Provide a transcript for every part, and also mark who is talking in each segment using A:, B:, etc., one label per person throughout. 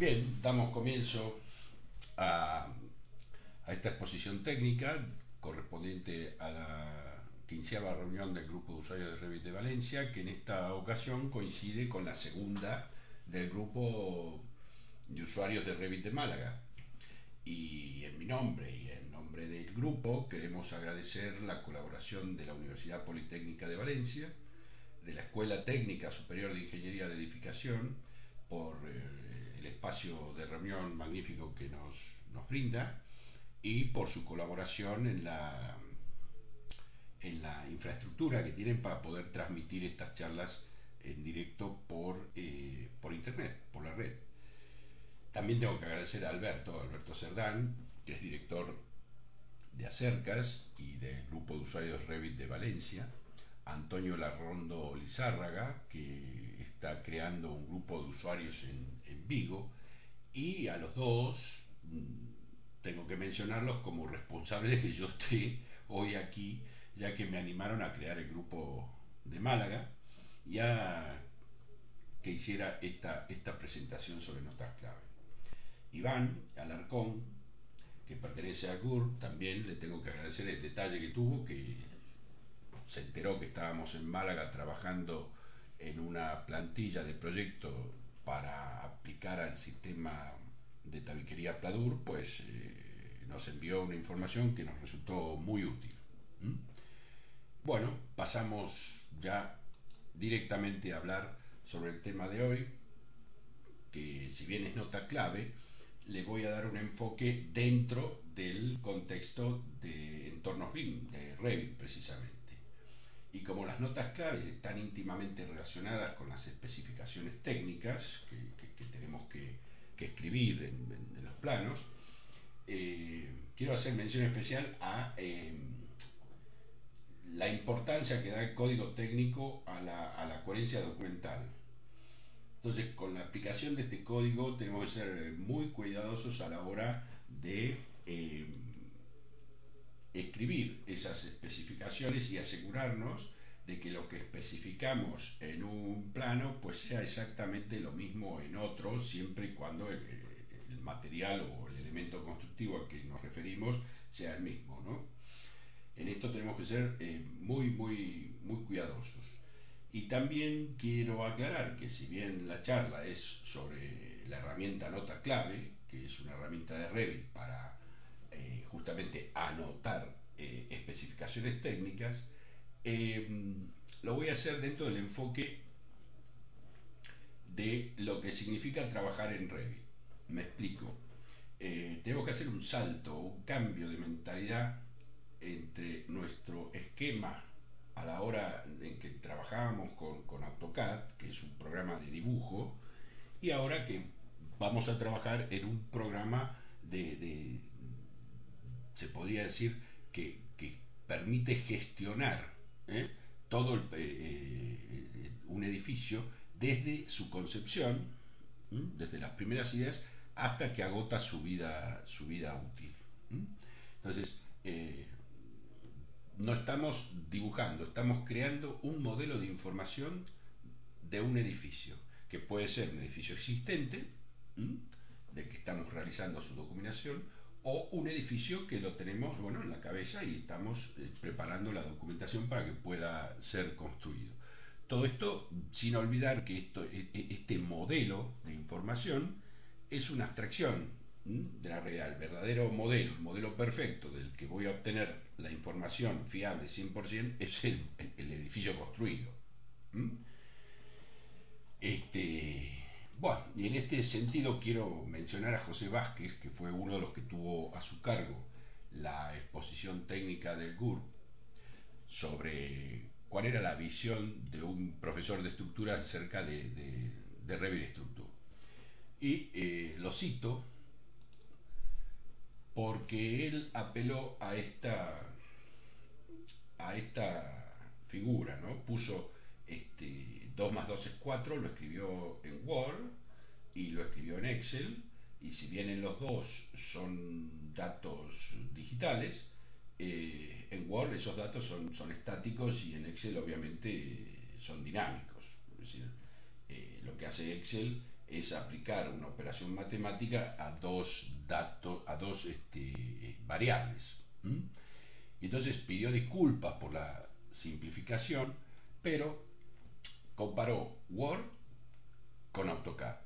A: Bien, damos comienzo a esta exposición técnica correspondiente a la 15ª reunión del Grupo de Usuarios de Revit de Valencia, que en esta ocasión coincide con la segunda del Grupo de Usuarios de Revit de Málaga. Y en mi nombre y en nombre del grupo queremos agradecer la colaboración de la Universidad Politécnica de Valencia, de la Escuela Técnica Superior de Ingeniería de Edificación, por el espacio de reunión magnífico que nos brinda y por su colaboración en la infraestructura que tienen para poder transmitir estas charlas en directo por internet, por la red. También tengo que agradecer a Alberto Cerdán, que es director de Acercas y del Grupo de Usuarios Revit de Valencia, a Antonio Larrondo Lizárraga, que está creando un grupo de usuarios en Vigo, y a los dos tengo que mencionarlos como responsables de que yo esté hoy aquí, ya que me animaron a crear el grupo de Málaga y a que hiciera esta presentación sobre notas clave. Iván Alarcón, que pertenece al GUR, también le tengo que agradecer el detalle que tuvo, que se enteró que estábamos en Málaga trabajando en una plantilla de proyecto para aplicar al sistema de tabiquería Pladur, pues nos envió una información que nos resultó muy útil. Bueno, pasamos ya directamente a hablar sobre el tema de hoy, que si bien es nota clave, le voy a dar un enfoque dentro del contexto de entornos BIM, de Revit precisamente. Y como las notas claves están íntimamente relacionadas con las especificaciones técnicas que tenemos que escribir en los planos, quiero hacer mención especial a la importancia que da el código técnico a la coherencia documental. Entonces, con la aplicación de este código tenemos que ser muy cuidadosos a la hora de escribir esas especificaciones y asegurarnos de que lo que especificamos en un plano pues sea exactamente lo mismo en otro, siempre y cuando el material o el elemento constructivo al que nos referimos sea el mismo, ¿no? En esto tenemos que ser muy cuidadosos. Y también quiero aclarar que si bien la charla es sobre la herramienta nota clave, que es una herramienta de Revit para justamente anotar especificaciones técnicas, lo voy a hacer dentro del enfoque de lo que significa trabajar en Revit. Me explico. Tenemos que hacer un salto, un cambio de mentalidad entre nuestro esquema a la hora en que trabajábamos con AutoCAD, que es un programa de dibujo, y ahora que vamos a trabajar en un programa se podría decir que permite gestionar todo un edificio desde su concepción, desde las primeras ideas hasta que agota su vida útil. Entonces, no estamos dibujando, estamos creando un modelo de información de un edificio, que puede ser un edificio existente, del que estamos realizando su documentación, o un edificio que lo tenemos en la cabeza y estamos preparando la documentación para que pueda ser construido. Todo esto sin olvidar que este modelo de información es una abstracción de la realidad. El verdadero modelo, el modelo perfecto del que voy a obtener la información fiable 100% es el edificio construido. Bueno, y en este sentido quiero mencionar a José Vázquez, que fue uno de los que tuvo a su cargo la exposición técnica del GUR sobre cuál era la visión de un profesor de estructura acerca de Revit Structure. Y lo cito porque él apeló a esta figura, ¿no? Puso 2 más 2 es 4, lo escribió en Word y lo escribió en Excel, y si bien en los dos son datos digitales, en Word esos datos son estáticos y en Excel obviamente son dinámicos. Es decir, lo que hace Excel es aplicar una operación matemática a dos datos, a dos variables. ¿Mm? Y entonces pidió disculpas por la simplificación, pero comparó Word con AutoCAD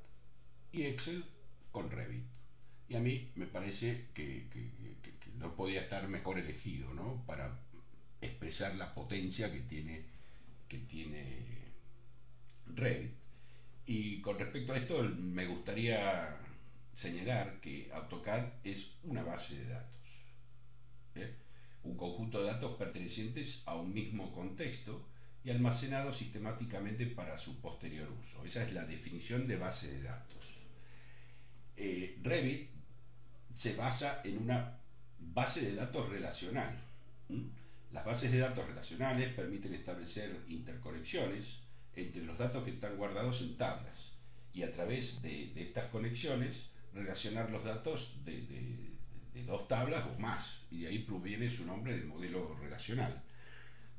A: y Excel con Revit. Y a mí me parece que no podía estar mejor elegido, ¿no? Para expresar la potencia que tiene Revit. Y con respecto a esto, me gustaría señalar que AutoCAD es una base de datos, ¿eh? Un conjunto de datos pertenecientes a un mismo contexto y almacenados sistemáticamente para su posterior uso. Esa es la definición de base de datos. Revit se basa en una base de datos relacional. ¿Mm? Las bases de datos relacionales permiten establecer interconexiones entre los datos que están guardados en tablas y a través de estas conexiones relacionar los datos de dos tablas o más, y de ahí proviene su nombre de modelo relacional.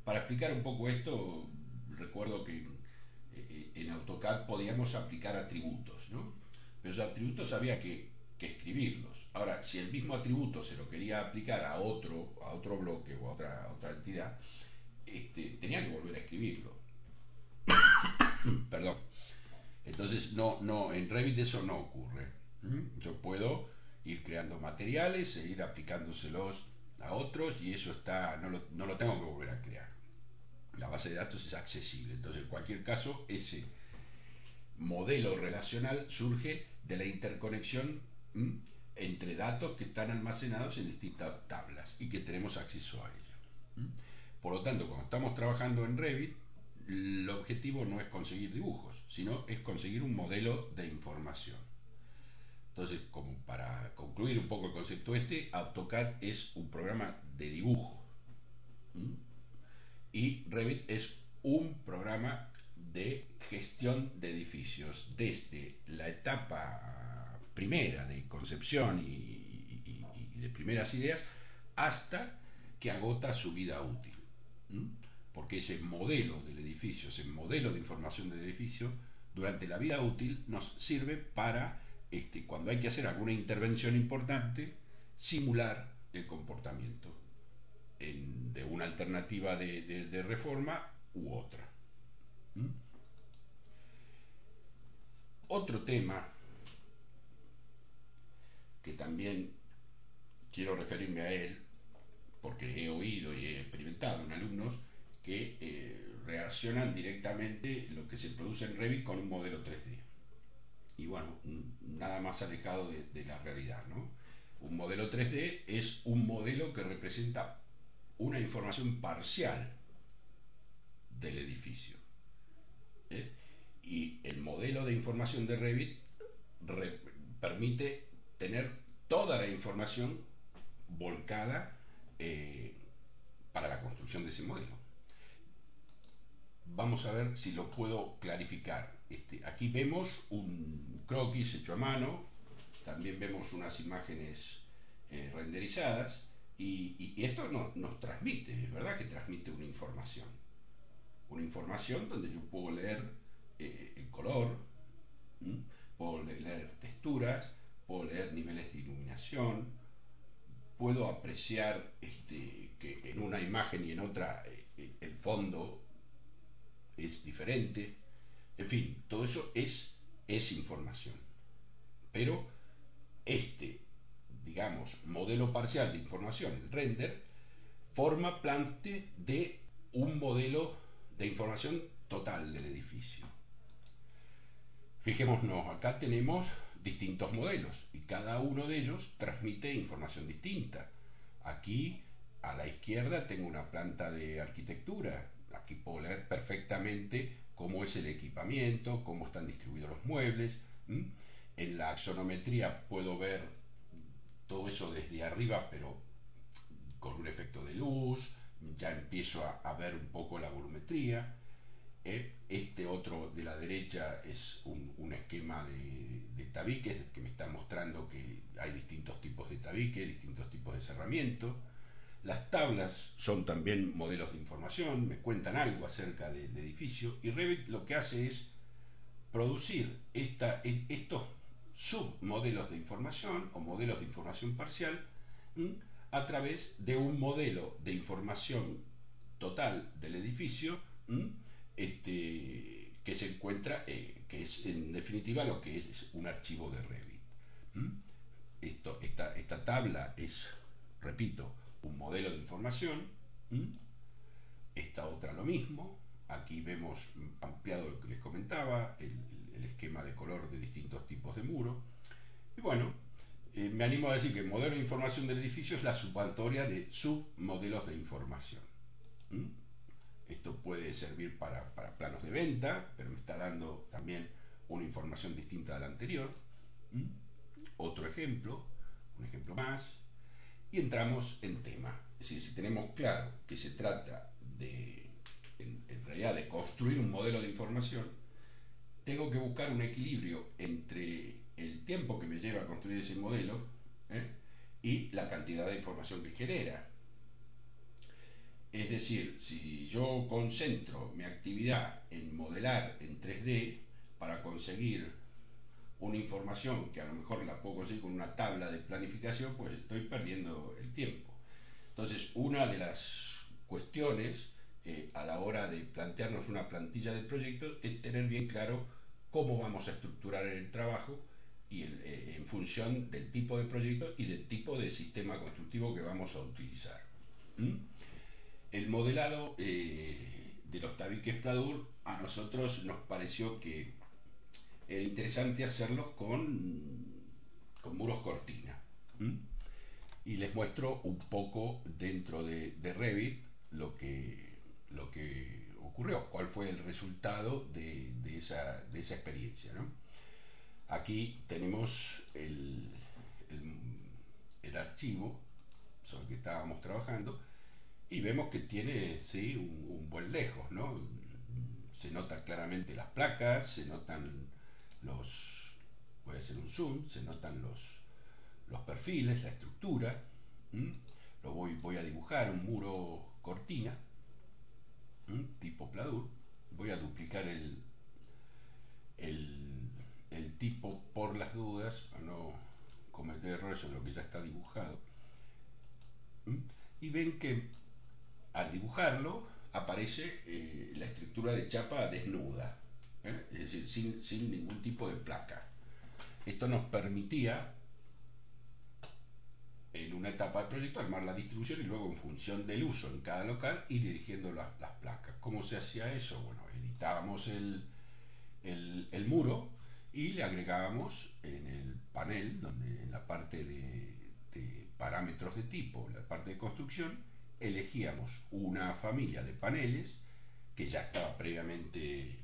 A: Para explicar un poco esto, recuerdo que en AutoCAD podíamos aplicar atributos, ¿no? Pero esos atributos había que escribirlos. Ahora, si el mismo atributo se lo quería aplicar a otro bloque o a otra entidad, tenía que volver a escribirlo. Perdón. Entonces, en Revit eso no ocurre. Yo puedo ir creando materiales e ir aplicándoselos a otros y eso no lo tengo que volver a crear. La base de datos es accesible. Entonces, en cualquier caso, ese modelo relacional surge de la interconexión entre datos que están almacenados en distintas tablas y que tenemos acceso a ellos. Por lo tanto, cuando estamos trabajando en Revit, el objetivo no es conseguir dibujos, sino es conseguir un modelo de información. Entonces, como para concluir un poco el concepto AutoCAD es un programa de dibujo y Revit es un programa de gestión de edificios desde la etapa primera de concepción y de primeras ideas hasta que agota su vida útil. Porque ese modelo del edificio, ese modelo de información del edificio, durante la vida útil nos sirve para, cuando hay que hacer alguna intervención importante, simular el comportamiento de una alternativa de reforma u otra. Otro tema que también quiero referirme a él, porque he oído y he experimentado en alumnos que reaccionan directamente lo que se produce en Revit con un modelo 3D. Y bueno, nada más alejado de la realidad, ¿no? Un modelo 3D es un modelo que representa una información parcial del edificio. Y el modelo de información de Revit permite tener toda la información volcada para la construcción de ese modelo. Vamos a ver si lo puedo clarificar. Aquí vemos un croquis hecho a mano, también vemos unas imágenes renderizadas y esto nos transmite, es verdad que transmite una información donde yo puedo leer el color, puedo leer texturas, puedo leer niveles de iluminación, puedo apreciar que en una imagen y en otra el fondo es diferente. En fin, todo eso es información. Pero digamos, modelo parcial de información, el render, forma parte de un modelo de información total del edificio. Fijémonos, acá tenemos distintos modelos y cada uno de ellos transmite información distinta. Aquí a la izquierda tengo una planta de arquitectura. Aquí puedo leer perfectamente cómo es el equipamiento, cómo están distribuidos los muebles. En la axonometría puedo ver todo eso desde arriba, pero con un efecto de luz. Ya empiezo a ver un poco la volumetría. Este otro de la derecha es un esquema de tabiques que me está mostrando que hay distintos tipos de tabique, distintos tipos de cerramiento. Las tablas son también modelos de información, me cuentan algo acerca del edificio y Revit lo que hace es producir estos submodelos de información o modelos de información parcial, a través de un modelo de información total del edificio, que se encuentra, que es en definitiva lo que es un archivo de Revit. Esta tabla es, repito, un modelo de información. Esta otra lo mismo. Aquí vemos ampliado lo que les comentaba, el esquema de color de distintos tipos de muro. Y bueno, me animo a decir que el modelo de información del edificio es la sumatoria de submodelos de información. Esto puede servir para planos de venta, pero me está dando también una información distinta a la anterior. Otro ejemplo, un ejemplo más, y entramos en tema. Es decir, si tenemos claro que se trata de, en realidad, de construir un modelo de información, tengo que buscar un equilibrio entre el tiempo que me lleva a construir ese modelo, y la cantidad de información que genera. Es decir, si yo concentro mi actividad en modelar en 3D para conseguir una información que a lo mejor la puedo conseguir con una tabla de planificación, pues estoy perdiendo el tiempo. Entonces, una de las cuestiones a la hora de plantearnos una plantilla de proyectos es tener bien claro cómo vamos a estructurar el trabajo y en función del tipo de proyecto y del tipo de sistema constructivo que vamos a utilizar. El modelado de los tabiques Pladur, a nosotros nos pareció que era interesante hacerlos con muros cortina. Y les muestro un poco dentro de Revit lo que ocurrió, cuál fue el resultado de esa experiencia, ¿no? Aquí tenemos el archivo sobre el que estábamos trabajando y vemos que tiene, sí, un buen lejos, ¿no? Se notan claramente las placas, se notan puede ser un zoom, se notan los perfiles, la estructura. Voy a dibujar un muro cortina, tipo Pladur. Voy a duplicar el tipo por las dudas, para no cometer errores en lo que ya está dibujado. Y ven que al dibujarlo aparece la estructura de chapa desnuda, es decir, sin ningún tipo de placa. Esto nos permitía en una etapa del proyecto armar la distribución y luego, en función del uso en cada local, ir dirigiendo las placas. ¿Cómo se hacía eso? Bueno, editábamos el muro y le agregábamos en el panel, donde en la parte de parámetros de tipo, la parte de construcción, elegíamos una familia de paneles que ya estaba previamente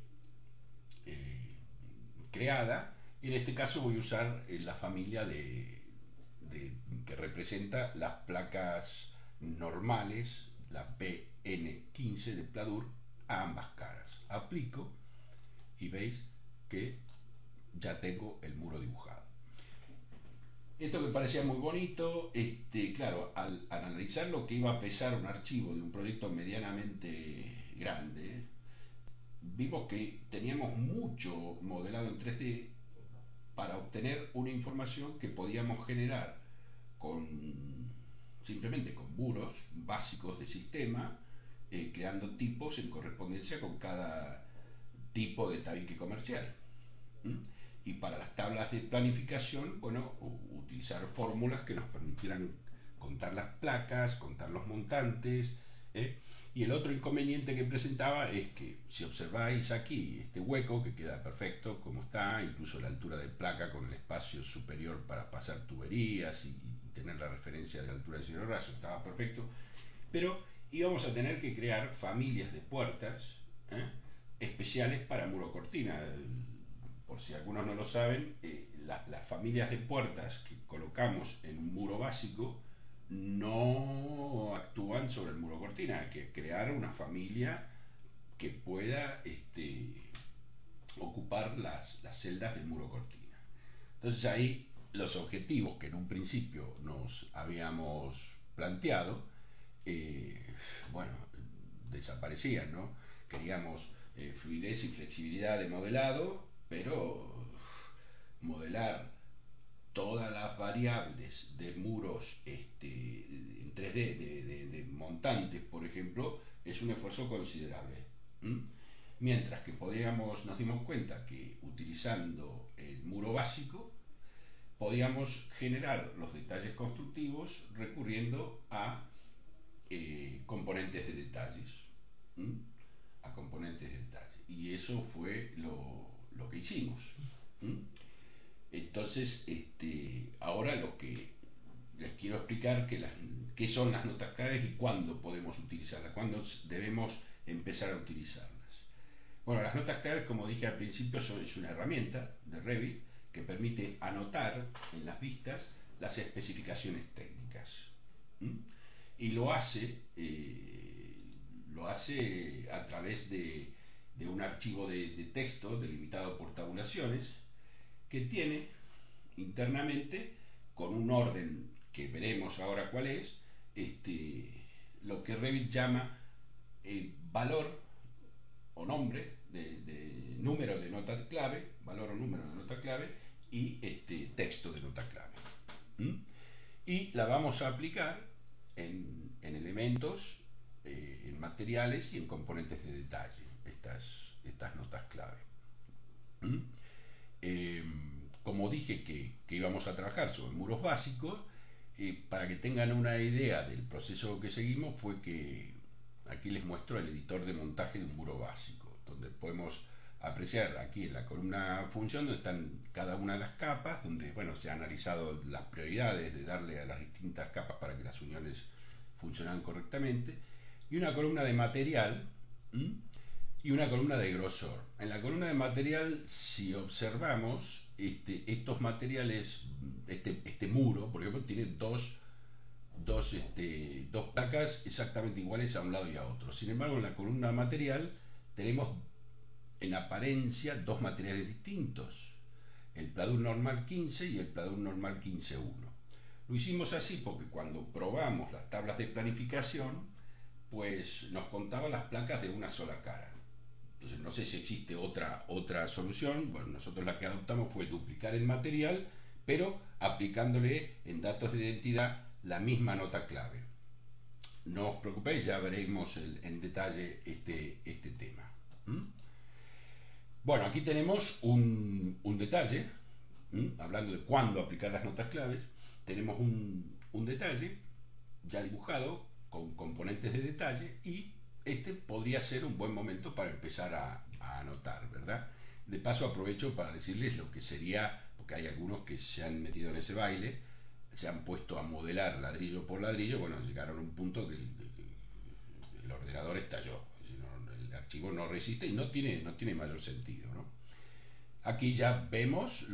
A: creada, y en este caso voy a usar la familia que representa las placas normales, la PN15 de Pladur, a ambas caras. Aplico y veis que ya tengo el muro dibujado. Esto que parecía muy bonito, claro, al analizar lo que iba a pesar un archivo de un proyecto medianamente grande, vimos que teníamos mucho modelado en 3D para obtener una información que podíamos generar simplemente con muros básicos de sistema, creando tipos en correspondencia con cada tipo de tabique comercial. Y para las tablas de planificación, bueno, utilizar fórmulas que nos permitieran contar las placas, contar los montantes. Y el otro inconveniente que presentaba es que, si observáis aquí este hueco, que queda perfecto como está, incluso la altura de placa con el espacio superior para pasar tuberías y tener la referencia de la altura de cielo raso, estaba perfecto, pero íbamos a tener que crear familias de puertas especiales para muro cortina. Por si algunos no lo saben, las familias de puertas que colocamos en un muro básico no actúan sobre el muro cortina. Hay que crear una familia que pueda ocupar las celdas del muro cortina. Entonces ahí los objetivos que en un principio nos habíamos planteado, bueno, desaparecían, ¿no? Queríamos fluidez y flexibilidad de modelado pero modelar todas las variables de muros en 3D de montantes, por ejemplo, es un esfuerzo considerable. Mientras que nos dimos cuenta que utilizando el muro básico podíamos generar los detalles constructivos recurriendo a componentes de detalles. A componentes de detalle. Y eso fue lo que hicimos. Entonces, ahora lo que les quiero explicar qué son las notas claves y cuándo podemos utilizarlas, cuándo debemos empezar a utilizarlas. Bueno, las notas claves, como dije al principio, es una herramienta de Revit que permite anotar en las vistas las especificaciones técnicas. Y lo hace a través de un archivo de texto delimitado por tabulaciones que tiene internamente, con un orden que veremos ahora cuál es, lo que Revit llama valor o nombre de número de nota clave, valor o número de nota clave y texto de nota clave. Y la vamos a aplicar en elementos, en materiales y en componentes de detalle, estas notas clave. Como dije que íbamos a trabajar sobre muros básicos, para que tengan una idea del proceso que seguimos, fue que aquí les muestro el editor de montaje de un muro básico, donde podemos apreciar aquí en la columna función donde están cada una de las capas, donde se han analizado las prioridades de darle a las distintas capas para que las uniones funcionaran correctamente, y una columna de material y una columna de grosor. En la columna de material, si observamos, estos materiales, este muro, por ejemplo, tiene dos placas exactamente iguales a un lado y a otro. Sin embargo, en la columna material tenemos en apariencia dos materiales distintos, el Pladur normal 15 y el Pladur normal 15.1. Lo hicimos así porque cuando probamos las tablas de planificación, pues nos contaba las placas de una sola cara. Entonces no sé si existe otra solución. Bueno, nosotros la que adoptamos fue duplicar el material, pero aplicándole en datos de identidad la misma nota clave. No os preocupéis, ya veremos en detalle este tema. Bueno, aquí tenemos un detalle, hablando de cuándo aplicar las notas claves. Tenemos un detalle ya dibujado con componentes de detalle y podría ser un buen momento para empezar a anotar, ¿verdad? De paso aprovecho para decirles lo que sería, porque hay algunos que se han metido en ese baile, se han puesto a modelar ladrillo por ladrillo, llegaron a un punto que el ordenador estalló, el archivo no resiste y no tiene mayor sentido, ¿no? Aquí ya vemos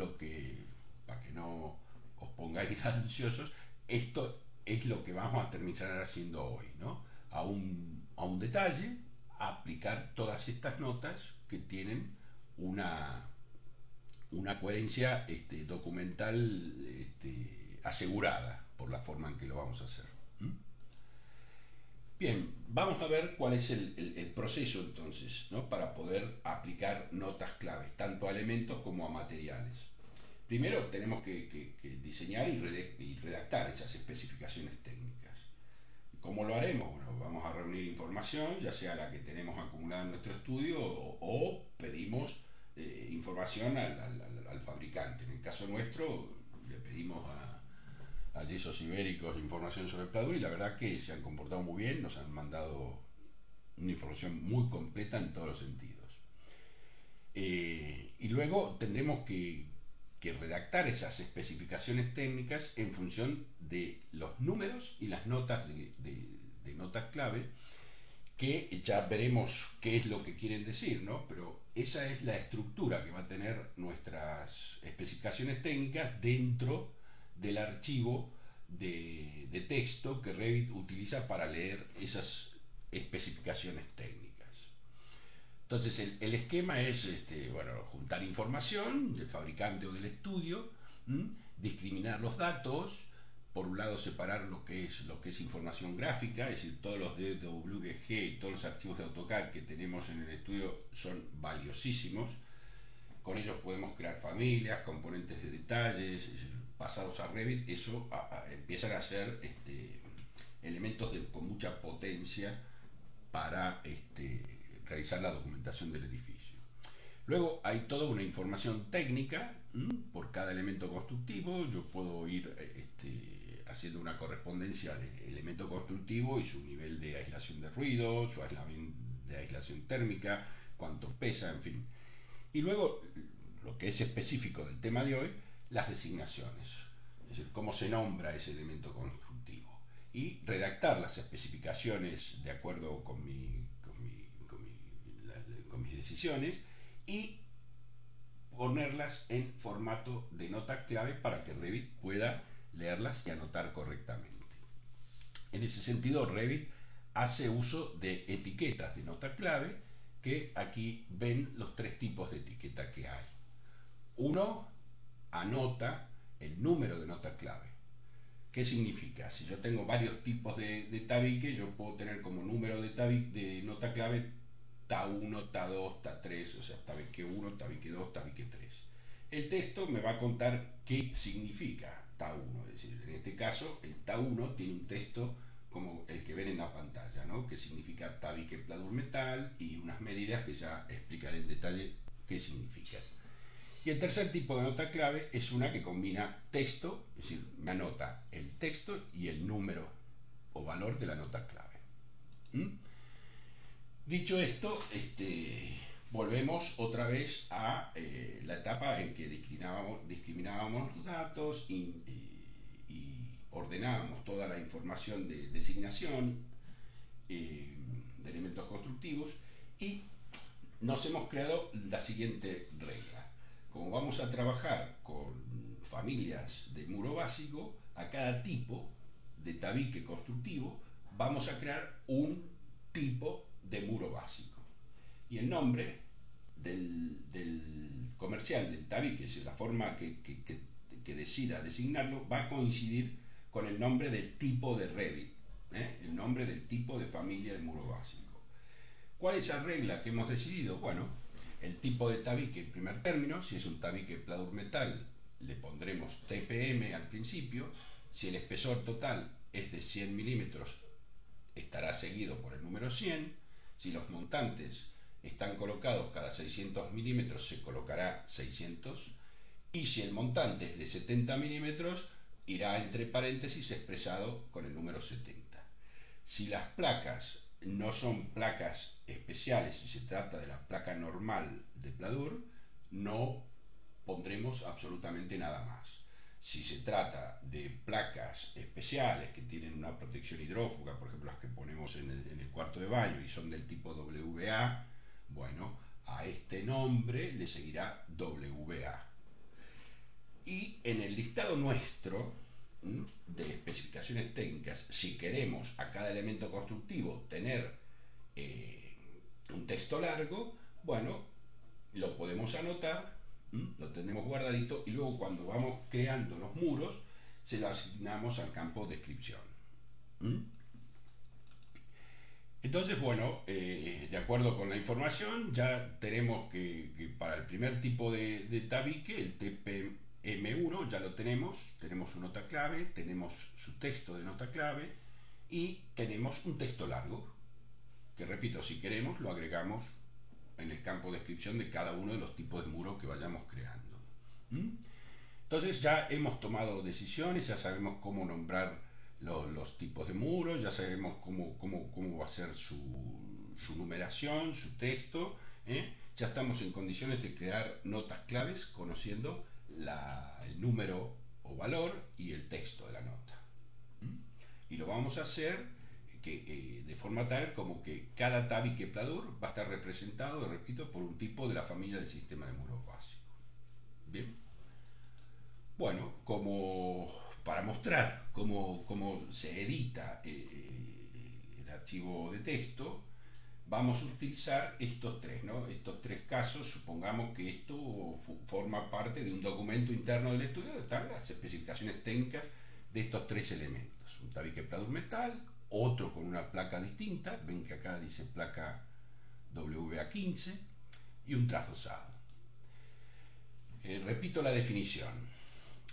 A: para que no os pongáis ansiosos, esto es lo que vamos a terminar haciendo hoy, ¿no? A un detalle, a aplicar todas estas notas que tienen una coherencia documental asegurada por la forma en que lo vamos a hacer. Bien, vamos a ver cuál es el proceso entonces, ¿no? Para poder aplicar notas claves, tanto a elementos como a materiales. Primero tenemos que diseñar y redactar esas especificaciones técnicas. ¿Cómo lo haremos? Bueno, vamos a reunir información, ya sea la que tenemos acumulada en nuestro estudio o pedimos información al fabricante. En el caso nuestro, le pedimos a Yesos Ibéricos información sobre el Pladur y la verdad que se han comportado muy bien, nos han mandado una información muy completa en todos los sentidos. Y luego tendremos que redactar esas especificaciones técnicas en función de los números y las notas de notas clave, que ya veremos qué es lo que quieren decir, ¿no? Pero esa es la estructura que va a tener nuestras especificaciones técnicas dentro del archivo de texto que Revit utiliza para leer esas especificaciones técnicas. Entonces el esquema es juntar información del fabricante o del estudio, discriminar los datos, por un lado separar lo que es información gráfica, es decir, todos los DWG y todos los archivos de AutoCAD que tenemos en el estudio son valiosísimos, con ellos podemos crear familias, componentes de detalles, pasados a Revit, eso empiezan a ser elementos con mucha potencia para realizar la documentación del edificio. Luego hay toda una información técnica por cada elemento constructivo. Yo puedo ir haciendo una correspondencia de elemento constructivo y su nivel de aislación de ruido, su de aislación térmica, cuánto pesa, en fin. Y luego, lo que es específico del tema de hoy, las designaciones, es decir, cómo se nombra ese elemento constructivo. Y redactar las especificaciones de acuerdo con mis decisiones y ponerlas en formato de nota clave para que Revit pueda leerlas y anotar correctamente. En ese sentido, Revit hace uso de etiquetas de nota clave, que aquí ven los tres tipos de etiqueta que hay. Uno anota el número de nota clave. ¿Qué significa? Si yo tengo varios tipos de tabique, yo puedo tener como número de nota clave TA1, TA2, TA3, o sea, tabique 1, tabique 2, tabique 3. El texto me va a contar qué significa TA1, es decir, en este caso el TA1 tiene un texto como el que ven en la pantalla, ¿no? Que significa tabique pladur metal y unas medidas que ya explicaré en detalle qué significan. Y el tercer tipo de nota clave es una que combina texto, es decir, me anota el texto y el número o valor de la nota clave. Dicho esto, volvemos otra vez a la etapa en que discriminábamos los datos y ordenábamos toda la información de designación de elementos constructivos, y nos hemos creado la siguiente regla. Como vamos a trabajar con familias de muro básico, a cada tipo de tabique constructivo vamos a crear un tipo de muro básico. Y el nombre del comercial, del tabique, es decir, la forma que decida designarlo, va a coincidir con el nombre del tipo de Revit, el nombre del tipo de familia de muro básico. ¿Cuál es la regla que hemos decidido? Bueno, el tipo de tabique en primer término. Si es un tabique pladur metal, le pondremos TPM al principio. Si el espesor total es de 100 milímetros, estará seguido por el número 100. Si los montantes están colocados cada 600 milímetros, se colocará 600. Y si el montante es de 70 milímetros, irá entre paréntesis expresado con el número 70. Si las placas no son placas especiales, si se trata de la placa normal de pladur, no pondremos absolutamente nada más. Si se trata de placas especiales que tienen una protección hidrófuga, por ejemplo las que ponemos en el cuarto de baño y son del tipo WA, bueno, a este nombre le seguirá WA. Y en el listado nuestro de especificaciones técnicas, si queremos a cada elemento constructivo tener un texto largo, bueno, lo podemos anotar, lo tenemos guardadito, y luego cuando vamos creando los muros se lo asignamos al campo descripción. Entonces, bueno, de acuerdo con la información, ya tenemos que para el primer tipo de tabique, el TPM1, ya lo tenemos su nota clave, tenemos su texto de nota clave y tenemos un texto largo, que repito, si queremos lo agregamos en el campo de descripción de cada uno de los tipos de muros que vayamos creando. Entonces ya hemos tomado decisiones, ya sabemos cómo nombrar los tipos de muros, ya sabemos cómo va a ser su numeración, su texto, ya estamos en condiciones de crear notas claves conociendo el número o valor y el texto de la nota. Y lo vamos a hacer de forma tal como que cada tabique pladur va a estar representado, repito, por un tipo de la familia del sistema de muros básico. Bien. Bueno, como para mostrar cómo se edita el archivo de texto, vamos a utilizar estos tres, ¿no? Estos tres casos. Supongamos que esto forma parte de un documento interno del estudio donde están las especificaciones técnicas de estos tres elementos. Un tabique pladur metal, otro con una placa distinta, ven que acá dice placa WA15, y un trazosado. Repito la definición.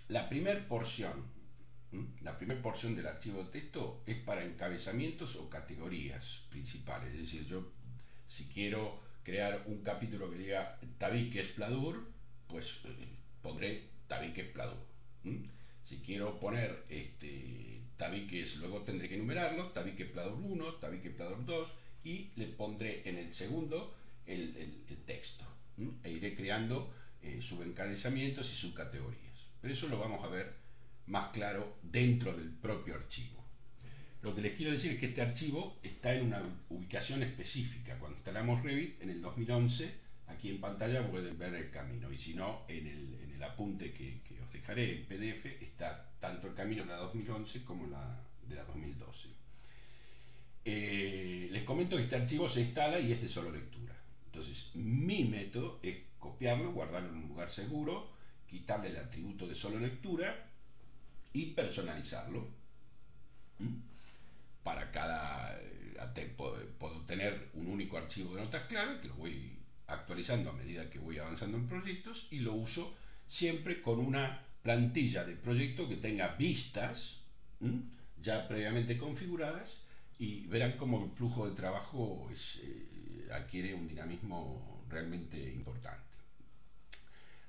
A: La primera porción del archivo de texto es para encabezamientos o categorías principales. Es decir, yo si quiero crear un capítulo que diga tabiques pladur, pues pondré tabiques pladur. Si quiero poner tabiques, luego tendré que enumerarlos, tabiques pladur 1, tabiques pladur 2, y le pondré en el segundo el texto. E iré creando subencabezamientos y subcategorías. Pero eso lo vamos a ver más claro dentro del propio archivo. Lo que les quiero decir es que este archivo está en una ubicación específica. Cuando instalamos Revit en el 2011, aquí en pantalla pueden ver el camino, y si no, en el apunte que os dejaré en PDF está tanto el camino de la 2011 como la de la 2012. Les comento que este archivo se instala y es de solo lectura. Entonces, mi método es copiarlo, guardarlo en un lugar seguro, quitarle el atributo de solo lectura y personalizarlo. Para cada puedo tener un único archivo de notas clave que lo voy actualizando a medida que voy avanzando en proyectos, y lo uso siempre con una plantilla de proyecto que tenga vistas ya previamente configuradas, y verán cómo el flujo de trabajo adquiere un dinamismo realmente importante.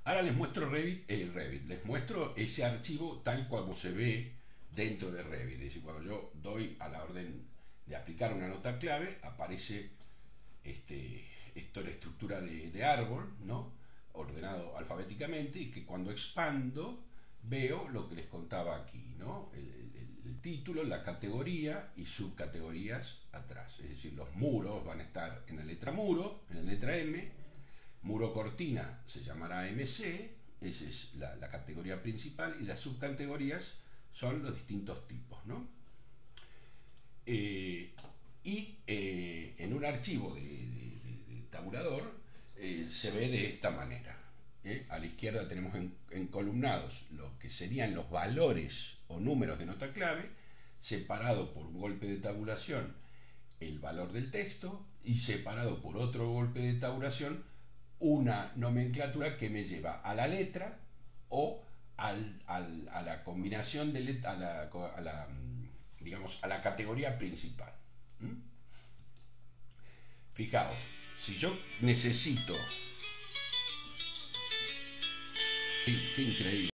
A: Ahora les muestro Revit, les muestro ese archivo tal como se ve dentro de Revit. Es decir, cuando yo doy a la orden de aplicar una nota clave, aparece esto en estructura de árbol, ¿no?, ordenado alfabéticamente, y que cuando expando veo lo que les contaba aquí, ¿no?, el título, la categoría y subcategorías atrás. Es decir, los muros van a estar en la letra muro, en la letra M. Muro cortina se llamará MC, esa es la categoría principal, y las subcategorías son los distintos tipos, ¿no? En un archivo de tabulador se ve de esta manera. A la izquierda tenemos encolumnados lo que serían los valores o números de nota clave, separado por un golpe de tabulación el valor del texto, y separado por otro golpe de tabulación una nomenclatura que me lleva a la letra o a la combinación de letras, a la categoría principal. Fijaos, si yo necesito... Qué increíble.